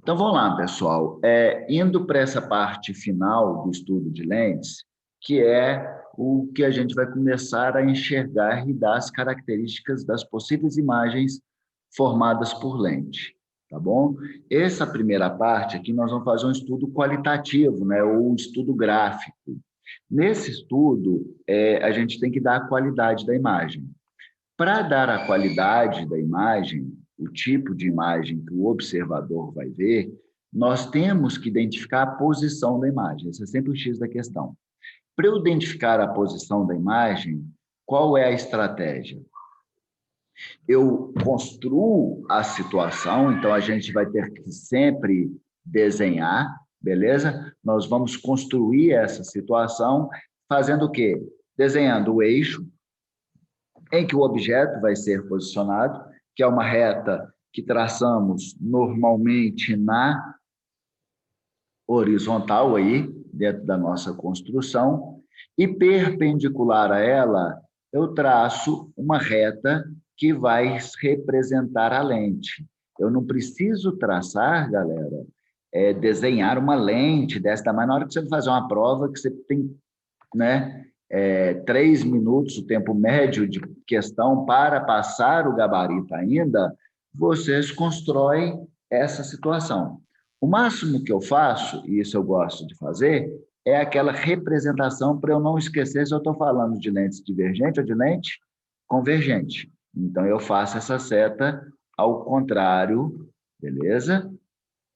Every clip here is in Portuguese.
Então, vamos lá, pessoal. Indo para essa parte final do estudo de lentes, que é o que a gente vai começar a enxergar e dar as características das possíveis imagens formadas por lente, tá bom? Essa primeira parte aqui, nós vamos fazer um estudo qualitativo, né, ou um estudo gráfico. Nesse estudo, a gente tem que dar a qualidade da imagem. Para dar a qualidade da imagem, o tipo de imagem que o observador vai ver, nós temos que identificar a posição da imagem. Esse é sempre o X da questão. Para eu identificar a posição da imagem, qual é a estratégia? Eu construo a situação, então a gente vai ter que sempre desenhar, beleza? Nós vamos construir essa situação fazendo o quê? Desenhando o eixo, em que o objeto vai ser posicionado, que é uma reta que traçamos normalmente na horizontal aí, dentro da nossa construção, e perpendicular a ela, eu traço uma reta que vai representar a lente. Eu não preciso traçar, galera, desenhar uma lente dessa tamanho. Na hora que você vai fazer uma prova, que você tem, né, 3 minutos, o tempo médio de questão para passar o gabarito ainda, vocês constroem essa situação. O máximo que eu faço, e isso eu gosto de fazer, é aquela representação para eu não esquecer se eu estou falando de lente divergente ou de lente convergente. Então, eu faço essa seta ao contrário, beleza?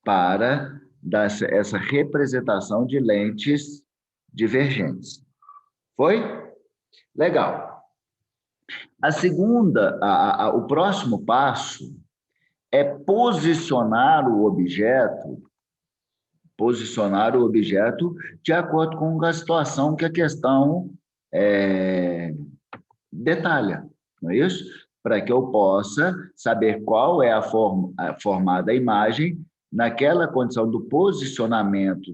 Para dar essa representação de lentes divergentes. Foi? Legal. O próximo passo é posicionar o objeto de acordo com a situação que a questão é, detalha, não é isso? Para que eu possa saber qual é a formada a imagem naquela condição do posicionamento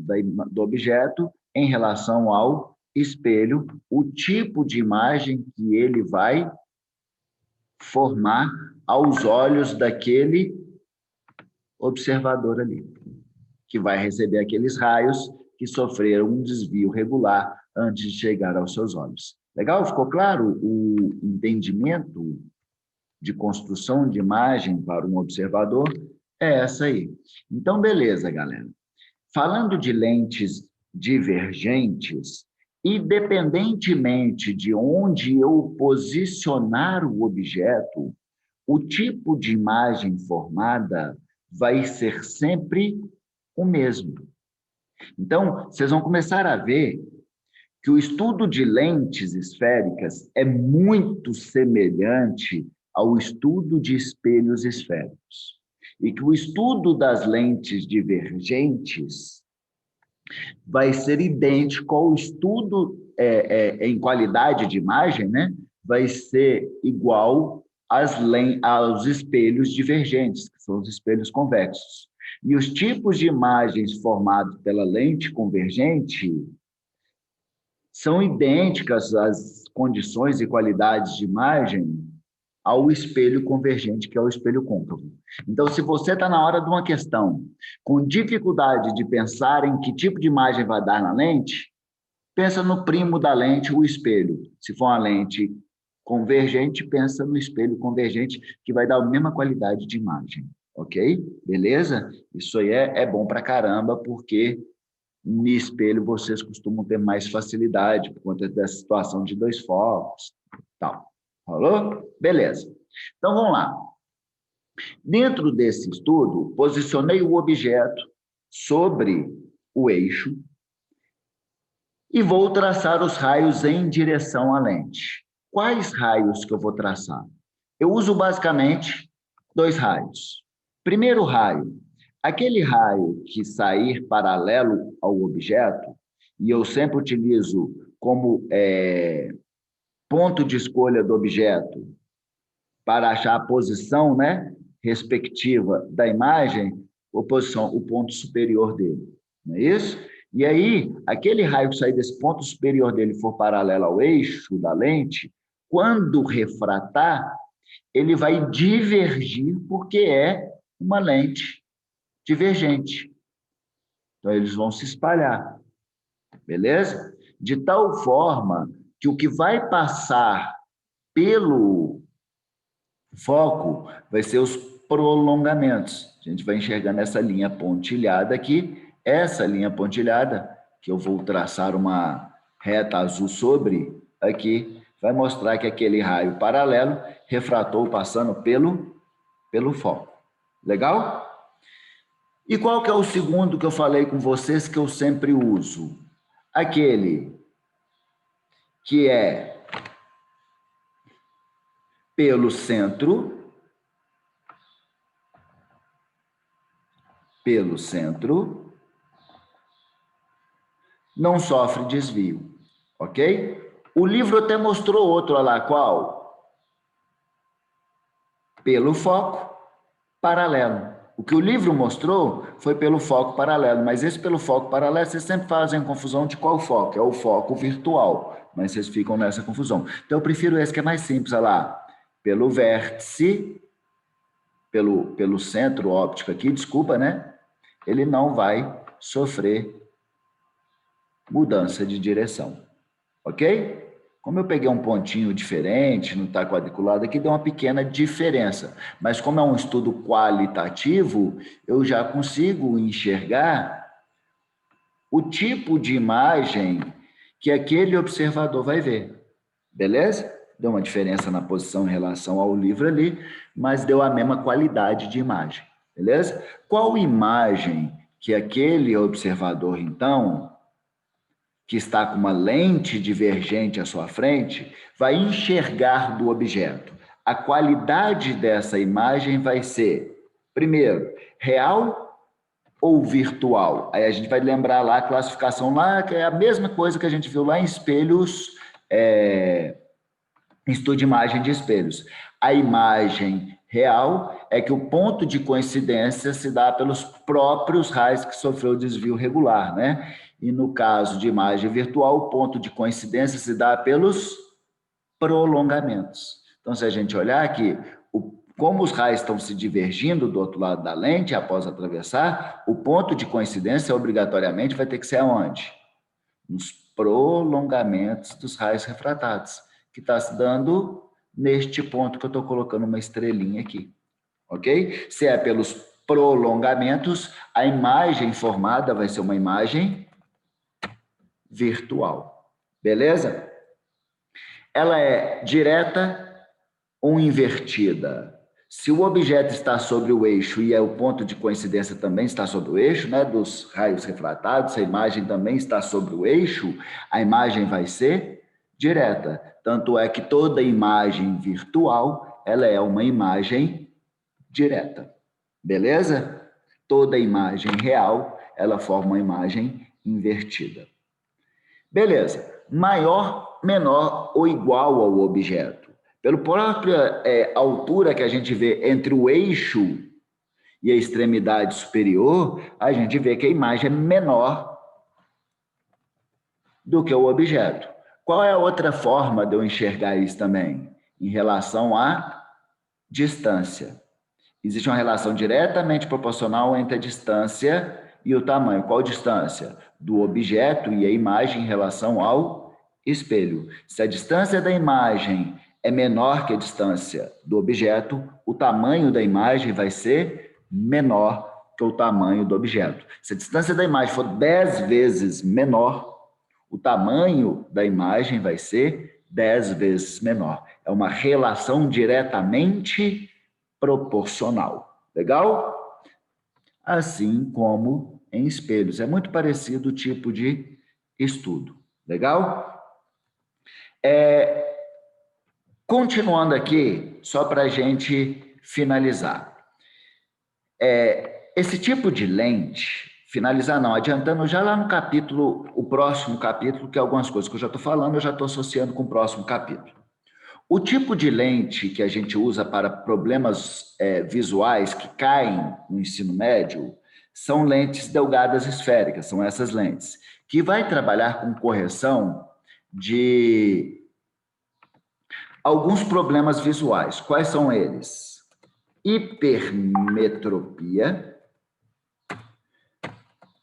do objeto em relação ao espelho, o tipo de imagem que ele vai formar aos olhos daquele observador ali, que vai receber aqueles raios que sofreram um desvio regular antes de chegar aos seus olhos. Legal? Ficou claro o entendimento de construção de imagem para um observador? É essa aí. Então, beleza, galera. Falando de lentes divergentes, independentemente de onde eu posicionar o objeto, o tipo de imagem formada vai ser sempre o mesmo. Então, vocês vão começar a ver que o estudo de lentes esféricas é muito semelhante ao estudo de espelhos esféricos. E que o estudo das lentes divergentes vai ser idêntico ao estudo em qualidade de imagem, né? Vai ser igual aos espelhos divergentes, que são os espelhos convexos. E os tipos de imagens formados pela lente convergente são idênticas às condições e qualidades de imagem ao espelho convergente, que é o espelho côncavo. Então, se você está na hora de uma questão com dificuldade de pensar em que tipo de imagem vai dar na lente, pensa no primo da lente, o espelho. Se for uma lente convergente, pensa no espelho convergente, que vai dar a mesma qualidade de imagem. Ok? Beleza? Isso aí é bom para caramba, porque no espelho vocês costumam ter mais facilidade por conta dessa situação de dois focos, tal. Falou? Beleza. Então, vamos lá. Dentro desse estudo, posicionei o objeto sobre o eixo e vou traçar os raios em direção à lente. Quais raios que eu vou traçar? Eu uso basicamente 2 raios. Primeiro raio, aquele raio que sair paralelo ao objeto, e eu sempre utilizo como ponto de escolha do objeto para achar a posição, né, respectiva da imagem, o ponto superior dele. Não é isso? E aí, aquele raio que sair desse ponto superior dele for paralelo ao eixo da lente, quando refratar, ele vai divergir porque é uma lente divergente. Então, eles vão se espalhar, beleza? De tal forma que o que vai passar pelo foco vai ser os prolongamentos. A gente vai enxergando essa linha pontilhada aqui, essa linha pontilhada, que eu vou traçar uma reta azul sobre aqui, vai mostrar que aquele raio paralelo refratou passando pelo foco. Legal? E qual que é o segundo que eu falei com vocês que eu sempre uso? Aquele que é pelo centro, não sofre desvio, ok? O livro até mostrou outro, olha lá, qual? Pelo foco paralelo. O que o livro mostrou foi pelo foco paralelo, mas esse pelo foco paralelo, vocês sempre fazem confusão de qual foco? É o foco virtual, mas vocês ficam nessa confusão. Então, eu prefiro esse que é mais simples, olha lá. Pelo vértice, pelo centro óptico aqui, desculpa, né? Ele não vai sofrer mudança de direção, ok? Como eu peguei um pontinho diferente, não está quadriculado aqui, deu uma pequena diferença. Mas como é um estudo qualitativo, eu já consigo enxergar o tipo de imagem que aquele observador vai ver. Beleza? Deu uma diferença na posição em relação ao livro ali, mas deu a mesma qualidade de imagem. Beleza? Qual imagem que aquele observador, então, que está com uma lente divergente à sua frente, vai enxergar do objeto? A qualidade dessa imagem vai ser, primeiro, real ou virtual? Aí a gente vai lembrar lá a classificação lá, que é a mesma coisa que a gente viu lá em espelhos, estudo de imagem de espelhos. A imagem real é que o ponto de coincidência se dá pelos próprios raios que sofreu desvio regular, né? E no caso de imagem virtual, o ponto de coincidência se dá pelos prolongamentos. Então, se a gente olhar aqui, como os raios estão se divergindo do outro lado da lente após atravessar, o ponto de coincidência obrigatoriamente vai ter que ser aonde? Nos prolongamentos dos raios refratados, que está se dando neste ponto que eu estou colocando uma estrelinha aqui, ok? Se é pelos prolongamentos, a imagem formada vai ser uma imagem virtual, beleza? Ela é direta ou invertida? Se o objeto está sobre o eixo e o ponto de coincidência também está sobre o eixo, né, dos raios refratados, a imagem também está sobre o eixo, a imagem vai ser direta. Tanto é que toda imagem virtual, ela é uma imagem direta. Beleza? Toda imagem real, ela forma uma imagem invertida. Beleza. Maior, menor ou igual ao objeto. Pela própria altura que a gente vê entre o eixo e a extremidade superior, a gente vê que a imagem é menor do que o objeto. Qual é a outra forma de eu enxergar isso também? Em relação à distância. Existe uma relação diretamente proporcional entre a distância e o tamanho. Qual distância? Do objeto e a imagem em relação ao espelho. Se a distância da imagem é menor que a distância do objeto, o tamanho da imagem vai ser menor que o tamanho do objeto. Se a distância da imagem for 10 vezes menor, o tamanho da imagem vai ser 10 vezes menor. É uma relação diretamente proporcional. Legal? Assim como em espelhos. É muito parecido o tipo de estudo. Legal? Continuando aqui, só para a gente finalizar. Esse tipo de lente, finalizar não, adiantando já lá no capítulo, o próximo capítulo, que é algumas coisas que eu já estou falando, eu já estou associando com o próximo capítulo. O tipo de lente que a gente usa para problemas visuais que caem no ensino médio são lentes delgadas esféricas, são essas lentes, que vai trabalhar com correção de alguns problemas visuais. Quais são eles? Hipermetropia,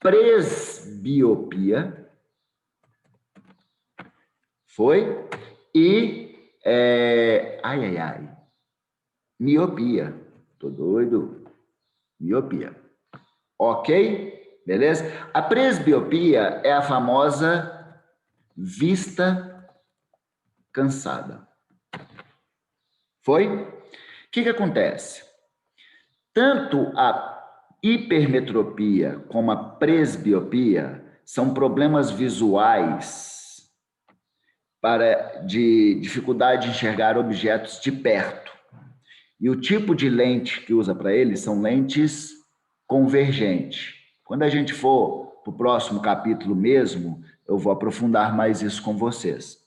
presbiopia, foi? E, miopia. Tô doido. Miopia. Ok? Beleza? A presbiopia é a famosa vista cansada. Foi? O que acontece? Tanto a hipermetropia como a presbiopia são problemas visuais de dificuldade de enxergar objetos de perto. E o tipo de lente que usa para eles são lentes convergentes. Quando a gente for para o próximo capítulo mesmo, eu vou aprofundar mais isso com vocês.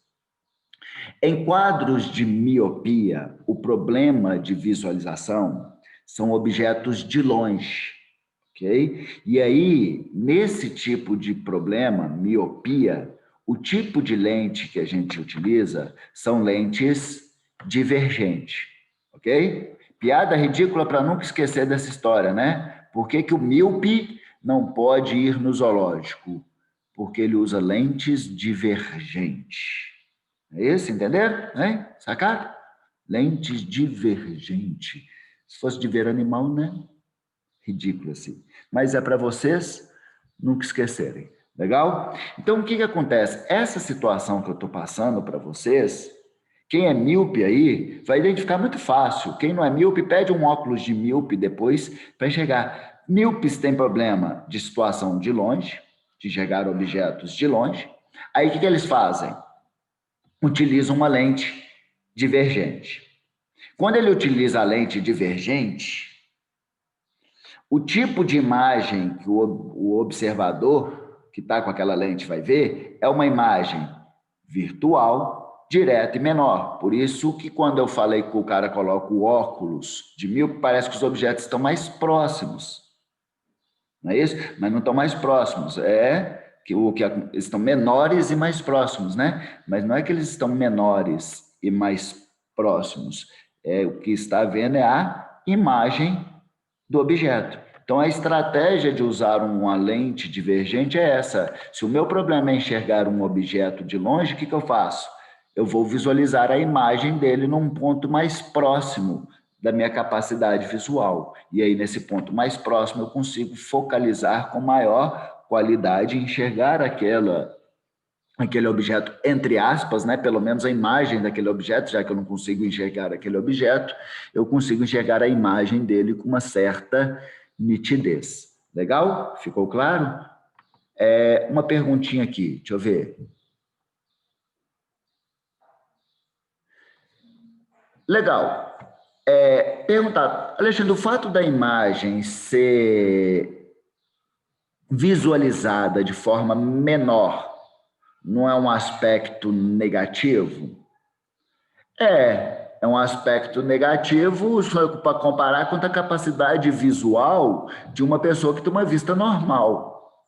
Em quadros de miopia, o problema de visualização são objetos de longe, ok? E aí, nesse tipo de problema, miopia, o tipo de lente que a gente utiliza são lentes divergentes, ok? Piada ridícula para nunca esquecer dessa história, né? Por que o míope não pode ir no zoológico? Porque ele usa lentes divergentes. É isso, entenderam? Hein? Sacaram? Lentes divergentes. Se fosse de ver animal, né? Ridículo assim. Mas é para vocês nunca esquecerem. Legal? Então, o que acontece? Essa situação que eu estou passando para vocês, quem é míope aí vai identificar muito fácil. Quem não é míope, pede um óculos de míope depois para enxergar. Míopes têm problema de situação de longe, de enxergar objetos de longe. Aí, o que eles fazem? Utilizam uma lente divergente. Quando ele utiliza a lente divergente, o tipo de imagem que o observador que está com aquela lente vai ver é uma imagem virtual, direta e menor. Por isso que quando eu falei que o cara coloca o óculos de míope, parece que os objetos estão mais próximos. Não é isso? Mas não estão mais próximos. Eles estão menores e mais próximos, né? Mas não é que eles estão menores e mais próximos. O que está vendo é a imagem do objeto. Então, a estratégia de usar uma lente divergente é essa. Se o meu problema é enxergar um objeto de longe, o que eu faço? Eu vou visualizar a imagem dele num ponto mais próximo da minha capacidade visual. E aí, nesse ponto mais próximo, eu consigo focalizar com maior qualidade e enxergar aquele objeto, entre aspas, né? Pelo menos a imagem daquele objeto, já que eu não consigo enxergar aquele objeto, eu consigo enxergar a imagem dele com uma certa nitidez. Legal? Ficou claro? Uma perguntinha aqui, deixa eu ver. Legal. Perguntar, Alexandre, o fato da imagem ser visualizada de forma menor não é um aspecto negativo? É um aspecto negativo para comparar com a capacidade visual de uma pessoa que tem uma vista normal,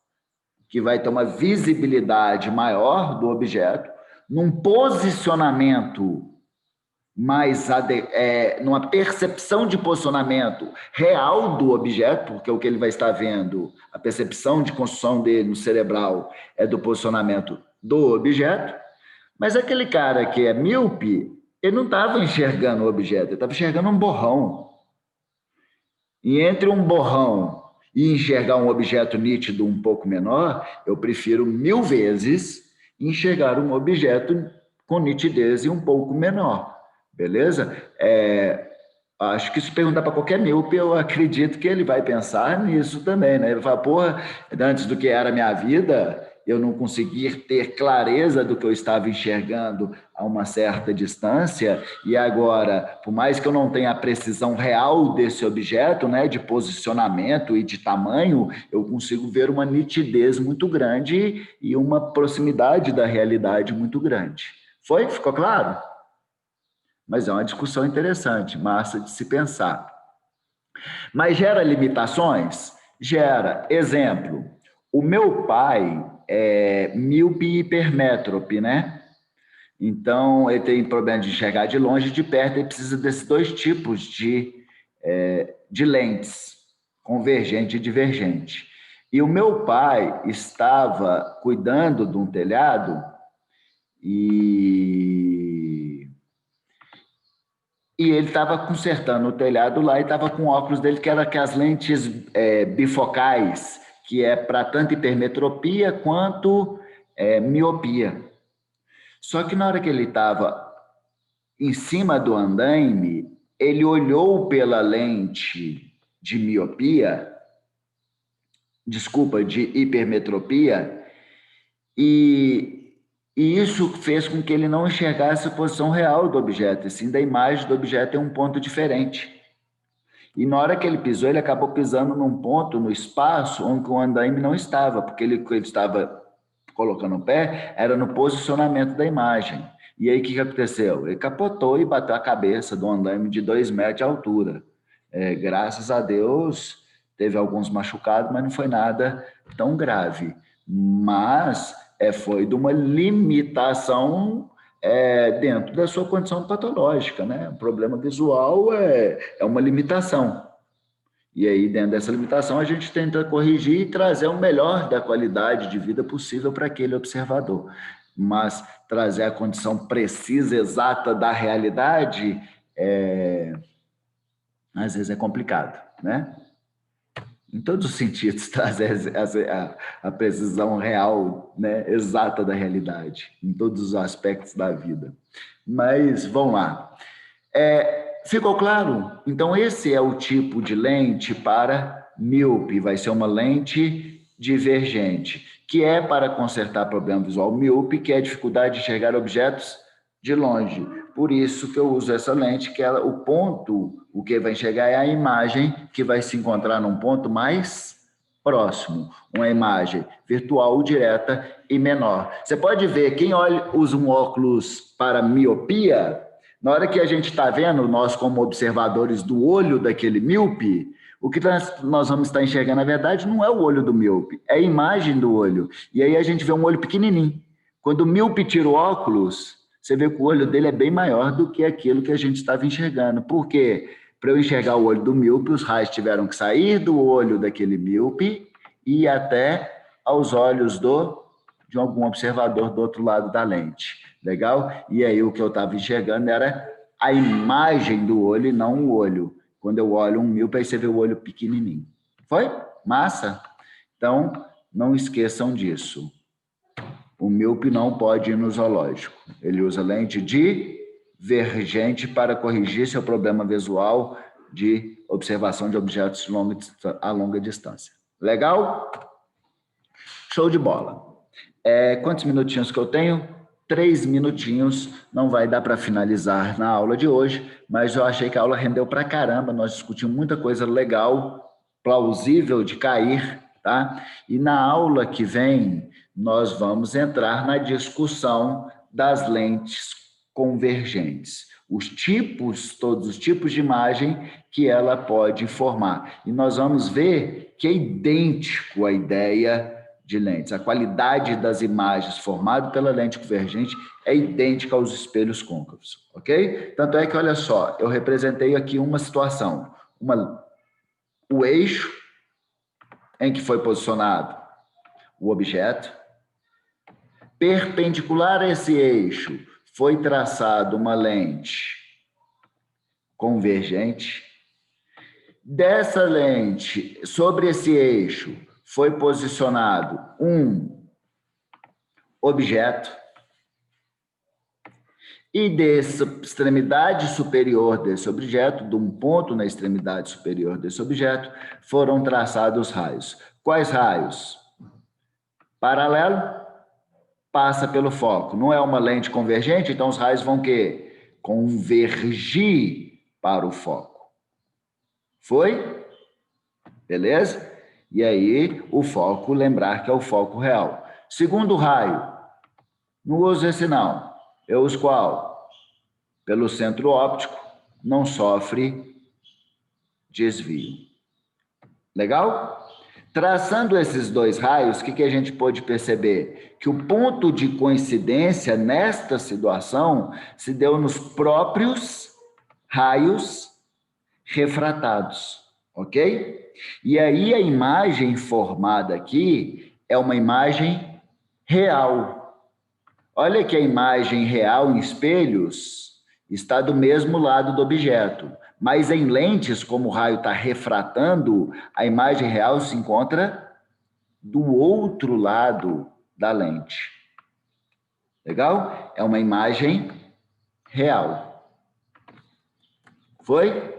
que vai ter uma visibilidade maior do objeto, num posicionamento numa percepção de posicionamento real do objeto, porque o que ele vai estar vendo, a percepção de construção dele no cerebral é do posicionamento do objeto, mas aquele cara que é míope, ele não estava enxergando o objeto, ele estava enxergando um borrão. E entre um borrão e enxergar um objeto nítido um pouco menor, eu prefiro 1000 vezes enxergar um objeto com nitidez e um pouco menor. Beleza? Acho que se perguntar para qualquer míope, eu acredito que ele vai pensar nisso também, né? Ele vai falar, porra, antes do que era a minha vida, eu não conseguir ter clareza do que eu estava enxergando a uma certa distância, e agora, por mais que eu não tenha a precisão real desse objeto, né, de posicionamento e de tamanho, eu consigo ver uma nitidez muito grande e uma proximidade da realidade muito grande. Foi? Ficou claro? Mas é uma discussão interessante, massa de se pensar. Mas gera limitações? Gera. Exemplo, o meu pai é míope e hipermétrope, né? Então, ele tem problema de enxergar de longe e de perto, ele precisa desses dois tipos de lentes, convergente e divergente. E o meu pai estava cuidando de um telhado e ele estava consertando o telhado lá e estava com o óculos dele, que era aquelas lentes bifocais, que é para tanto hipermetropia quanto miopia. Só que na hora que ele estava em cima do andaime, ele olhou pela lente de miopia, desculpa, de hipermetropia, e isso fez com que ele não enxergasse a posição real do objeto, e sim da imagem do objeto em um ponto diferente. E na hora que ele pisou, ele acabou pisando num ponto no espaço onde o andaime não estava, porque ele estava colocando o pé, era no posicionamento da imagem. E aí o que aconteceu? Ele capotou e bateu a cabeça do andaime de 2 metros de altura. Graças a Deus, teve alguns machucados, mas não foi nada tão grave. Mas foi de uma limitação dentro da sua condição patológica, né? O problema visual é uma limitação. E aí, dentro dessa limitação, a gente tenta corrigir e trazer o melhor da qualidade de vida possível para aquele observador. Mas trazer a condição precisa, exata da realidade, às vezes é complicado, né? Em todos os sentidos, trazer a precisão real, né, exata da realidade, em todos os aspectos da vida. Mas, vamos lá. Ficou claro? Então, esse é o tipo de lente para míope, vai ser uma lente divergente, que é para consertar problema visual míope, que é a dificuldade de enxergar objetos de longe. Por isso que eu uso essa lente, que ela, o ponto, o que vai enxergar é a imagem que vai se encontrar num ponto mais próximo, uma imagem virtual, direta e menor. Você pode ver, quem usa um óculos para miopia, na hora que a gente está vendo, nós como observadores do olho daquele míope, o que nós vamos estar enxergando, na verdade, não é o olho do míope, é a imagem do olho. E aí a gente vê um olho pequenininho. Quando o míope tira o óculos, você vê que o olho dele é bem maior do que aquilo que a gente estava enxergando. Por quê? Para eu enxergar o olho do míope, os raios tiveram que sair do olho daquele míope e ir até aos olhos de algum observador do outro lado da lente. Legal? E aí o que eu estava enxergando era a imagem do olho e não o olho. Quando eu olho um míope, aí você vê o olho pequenininho. Foi? Massa? Então, não esqueçam disso. O míope não pode ir no zoológico. Ele usa lente divergente para corrigir seu problema visual de observação de objetos a longa distância. Legal? Show de bola. Quantos minutinhos que eu tenho? 3 minutinhos. Não vai dar para finalizar na aula de hoje, mas eu achei que a aula rendeu para caramba. Nós discutimos muita coisa legal, plausível de cair, tá? E na aula que vem, nós vamos entrar na discussão das lentes convergentes. Todos os tipos de imagem que ela pode formar. E nós vamos ver que é idêntico à ideia de lentes. A qualidade das imagens formadas pela lente convergente é idêntica aos espelhos côncavos, ok? Tanto é que, olha só, eu representei aqui uma situação. O eixo em que foi posicionado o objeto. Perpendicular a esse eixo foi traçado uma lente convergente. Dessa lente, sobre esse eixo, foi posicionado um objeto. E dessa extremidade superior desse objeto, de um ponto na extremidade superior desse objeto, foram traçados raios. Quais raios? Paralelo, passa pelo foco. Não é uma lente convergente, então os raios vão o quê? Convergir para o foco. Foi? Beleza? E aí, o foco, lembrar que é o foco real. Segundo raio, não uso esse não. Eu uso qual? Pelo centro óptico, não sofre desvio. Legal? Traçando esses dois raios, o que a gente pôde perceber? Que o ponto de coincidência nesta situação se deu nos próprios raios refratados. ok? E aí a imagem formada aqui é uma imagem real. Olha que a imagem real em espelhos está do mesmo lado do objeto, mas em lentes, como o raio está refratando, a imagem real se encontra do outro lado da lente. Legal? É uma imagem real. Foi?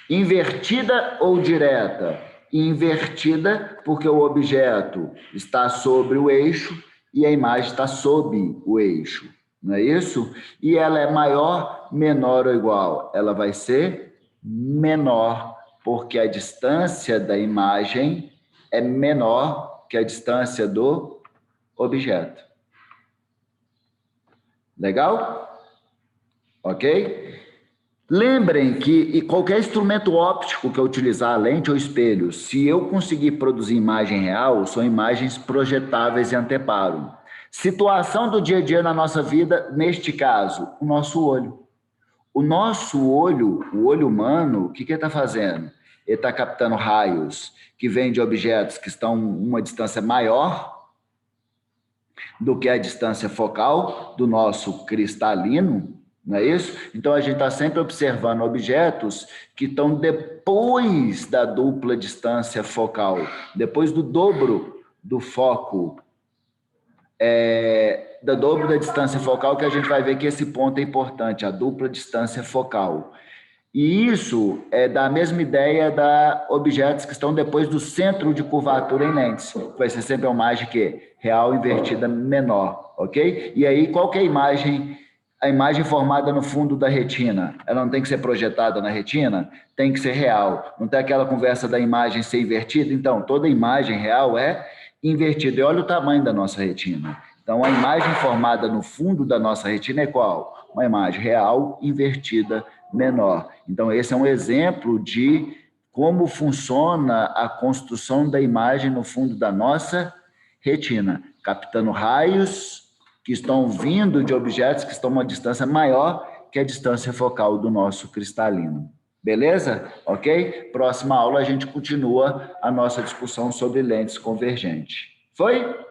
Invertida ou direta? Invertida, porque o objeto está sobre o eixo e a imagem está sob o eixo, não é isso? E ela é maior, menor ou igual? Ela vai ser menor, porque a distância da imagem é menor que a distância do objeto. Legal? Ok? Lembrem que qualquer instrumento óptico que eu utilizar, lente ou espelho, se eu conseguir produzir imagem real, são imagens projetáveis e anteparo. Situação do dia a dia na nossa vida, neste caso, o nosso olho. O nosso olho, o olho humano, o que ele está fazendo? Ele está captando raios que vêm de objetos que estão uma distância maior do que a distância focal do nosso cristalino, não é isso? Então, a gente está sempre observando objetos que estão depois da dupla distância focal, depois do dobro do foco, do dobro da distância focal, que a gente vai ver que esse ponto é importante, a dupla distância focal. E isso é da mesma ideia da objetos que estão depois do centro de curvatura em lentes. Vai ser sempre uma imagem que real invertida menor, ok? E aí, qual que é a imagem? A imagem formada no fundo da retina, ela não tem que ser projetada na retina? Tem que ser real. Não tem aquela conversa da imagem ser invertida? Então, toda imagem real é invertida. E olha o tamanho da nossa retina. Então, a imagem formada no fundo da nossa retina é qual? Uma imagem real invertida menor. Então, esse é um exemplo de como funciona a construção da imagem no fundo da nossa retina, captando raios que estão vindo de objetos que estão a uma distância maior que a distância focal do nosso cristalino. Beleza? Ok? Próxima aula a gente continua a nossa discussão sobre lentes convergentes. Foi?